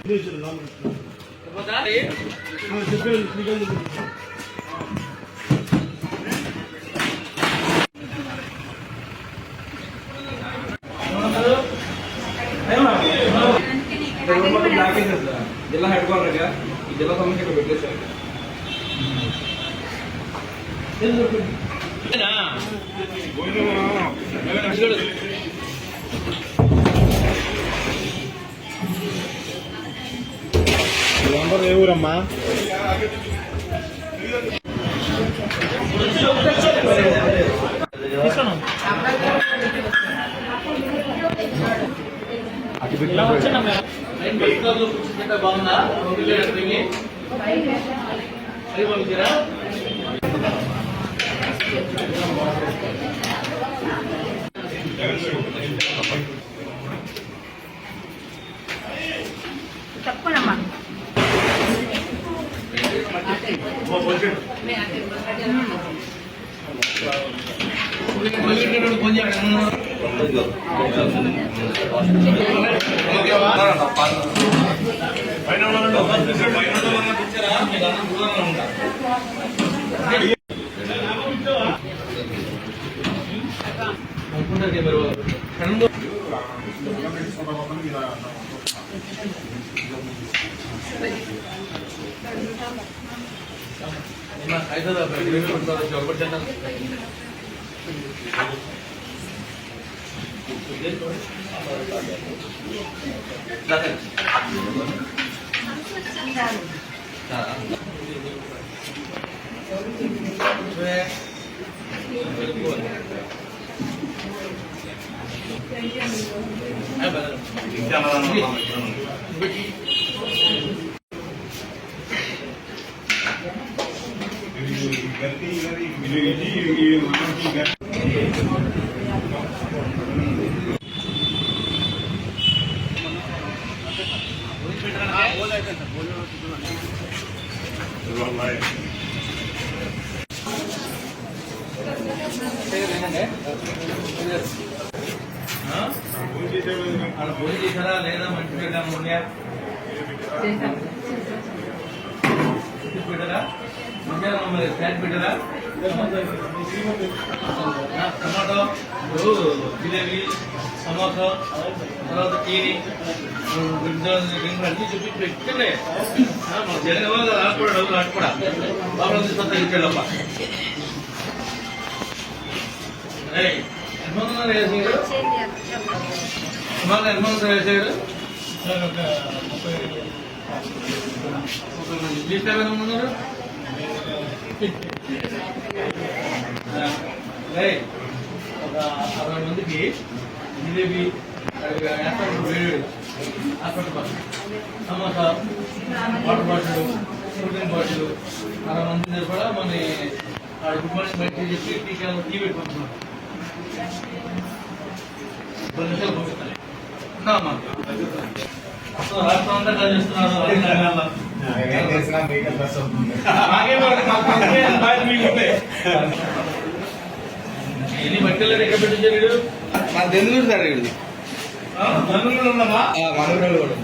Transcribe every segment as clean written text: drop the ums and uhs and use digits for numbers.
జిల్లా హెడ్ క్వార్టర్గా ఈ జిల్లా సమస్య ఇక్కడ పెట్టేశారు. ఏ ఊరమ్మా? బాగుందా? చెప్పనమ్మా భోజనం చేశారా లేదా? మంచి పెట్టాము పెట్టారా? మధ్యాహ్నం మరి ఫ్యాట్ పెట్టారా? టమాటో, జిలేబీ, సమోసా, తర్వాత టీని అన్ని చూపించి పెట్టలే. మన జగన్ వాళ్ళు ఆడుకోవడం డబ్బులు ఆడుకోడా బాబు తీసుకొస్తా ఇచ్చాడప్ప. ఎంతమంది వేసారు? సుమారు ఎంతమంది వేసారు? లిస్ట్ ఏమైనా ఉన్నారు? ఒక 60 మందికి జిలేబీ వేడి hospital samosa, water bottle, cool bottle 60 మంది కూడా మన గుడ్ మార్నింగ్ బయట చెప్పి టీ పెట్టుకుంటున్నాం. 10 నిమిషాలు పంపిస్తాను. రాష్ట్రం అంతా కలిస్తున్నారు. ఎన్ని బట్టలు ఎక్కడ పెట్టించారు? వీడు మా దెందులూరు సార్. వీడు దెందులూరు ఉన్నామా? మనూరు కూడా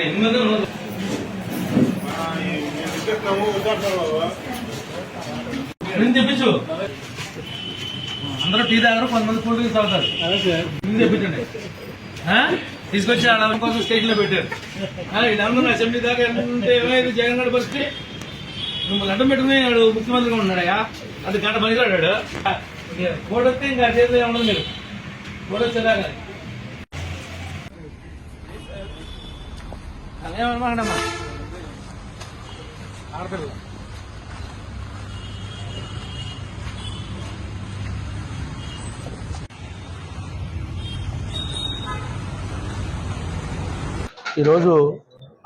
ఎన్ని మంది ఉన్నారు? చెప్పించు. అందరూ టీ తాగారు, కొంతమంది కూల్ డ్రింక్స్ తాగుతారు. తెప్పించండి. తీసుకొచ్చి ఆడ కోసం స్టేజ్ లో పెట్టారు. వీళ్ళందరూ అసెంబ్లీ దాకా అంటే ఏమైంది? జగన్ గారి పరిస్థితి మిమ్మల్ని అడ్డం పెట్టుకుని వాడు ముఖ్యమంత్రిగా ఉన్నాడయా. అది గంట పనికిరాడు. ఓడొస్తే ఇంకా చేతిలో ఉండదు. మీరు ఓడొచ్చేదాకా ఏమన్నమాడమ్మా ఆడపిల్ల. ఈరోజు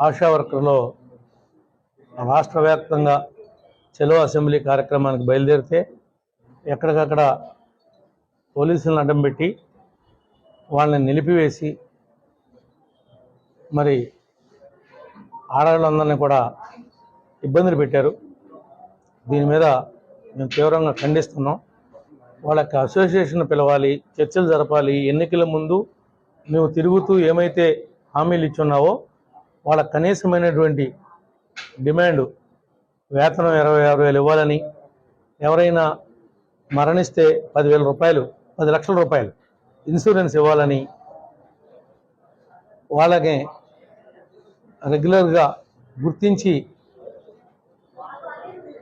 ఆశా వర్కర్లో రాష్ట్ర వ్యాప్తంగా చెలో అసెంబ్లీ కార్యక్రమానికి బయలుదేరితే ఎక్కడికక్కడ పోలీసులను అడ్డం పెట్టి వాళ్ళని నిలిపివేసి మరి ఆడవాళ్ళందరినీ కూడా ఇబ్బందులు పెట్టారు. దీని మీద మేము తీవ్రంగా ఖండిస్తున్నాం. వాళ్ళకి అసోసియేషన్ పిలవాలి, చర్చలు జరపాలి. ఎన్నికల ముందు నువ్వు తిరుగుతూ ఏమైతే హామీలు ఇచ్చున్నావో వాళ్ళ కనీసమైనటువంటి డిమాండ్ వేతనం 26,000 ఇవ్వాలని, ఎవరైనా మరణిస్తే 10,000 రూపాయలు, 10 లక్షల రూపాయలు ఇన్సూరెన్స్ ఇవ్వాలని, వాళ్ళకి రెగ్యులర్గా గుర్తించి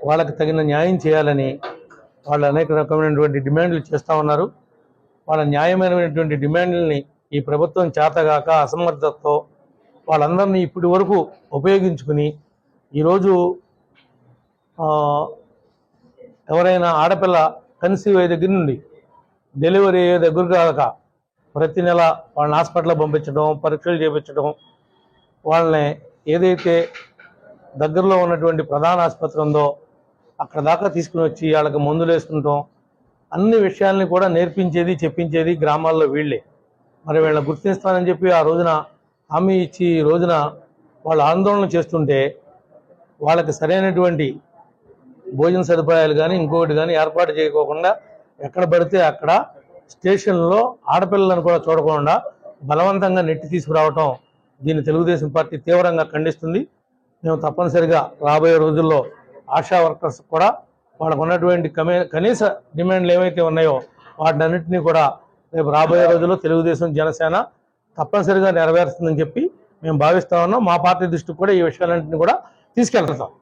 వాళ్ళకి తగిన న్యాయం చేయాలని వాళ్ళు అనేక రకమైనటువంటి డిమాండ్లు చేస్తూ ఉన్నారు. వాళ్ళ న్యాయమైనటువంటి డిమాండ్లని ఈ ప్రభుత్వం చేతగాక అసమర్థతతో వాళ్ళందరినీ ఇప్పటి వరకు ఉపయోగించుకుని ఈరోజు ఎవరైనా ఆడపిల్ల కన్సీవ్ అయ్యే దగ్గర నుండి డెలివరీ అయ్యే దగ్గర కాక ప్రతి నెల వాళ్ళని హాస్పిటల్లో పంపించడం, పరీక్షలు చేయించడం, వాళ్ళని ఏదైతే దగ్గరలో ఉన్నటువంటి ప్రధాన ఆసుపత్రి ఉందో అక్కడ దాకా తీసుకుని వచ్చి వాళ్ళకి మందులు వేసుకుంటాం, అన్ని విషయాల్ని కూడా నేర్పించేది చెప్పించేది గ్రామాల్లో వీళ్ళే. మరి వీళ్ళని గుర్తిస్తానని చెప్పి ఆ రోజున హామీ ఇచ్చి ఈ రోజున వాళ్ళు ఆందోళన చేస్తుంటే వాళ్ళకి సరైనటువంటి భోజన సదుపాయాలు కానీ ఇంకొకటి కానీ ఏర్పాటు చేయకోకుండా ఎక్కడ పడితే అక్కడ స్టేషన్లో ఆడపిల్లలను కూడా చూడకుండా బలవంతంగా నెట్టి తీసుకురావటం, దీన్ని తెలుగుదేశం పార్టీ తీవ్రంగా ఖండిస్తుంది. మేము తప్పనిసరిగా రాబోయే రోజుల్లో ఆశా వర్కర్స్ కూడా వాళ్ళకు ఉన్నటువంటి కనీస డిమాండ్లు ఏవైతే ఉన్నాయో వాటినన్నింటినీ కూడా రేపు రాబోయే రోజుల్లో తెలుగుదేశం జనసేన తప్పనిసరిగా నెరవేరుస్తుందని చెప్పి మేము భావిస్తా ఉన్నాం. మా పార్టీ దృష్టికి కూడా ఈ విషయాలన్నింటినీ కూడా తీసుకెళ్తాం.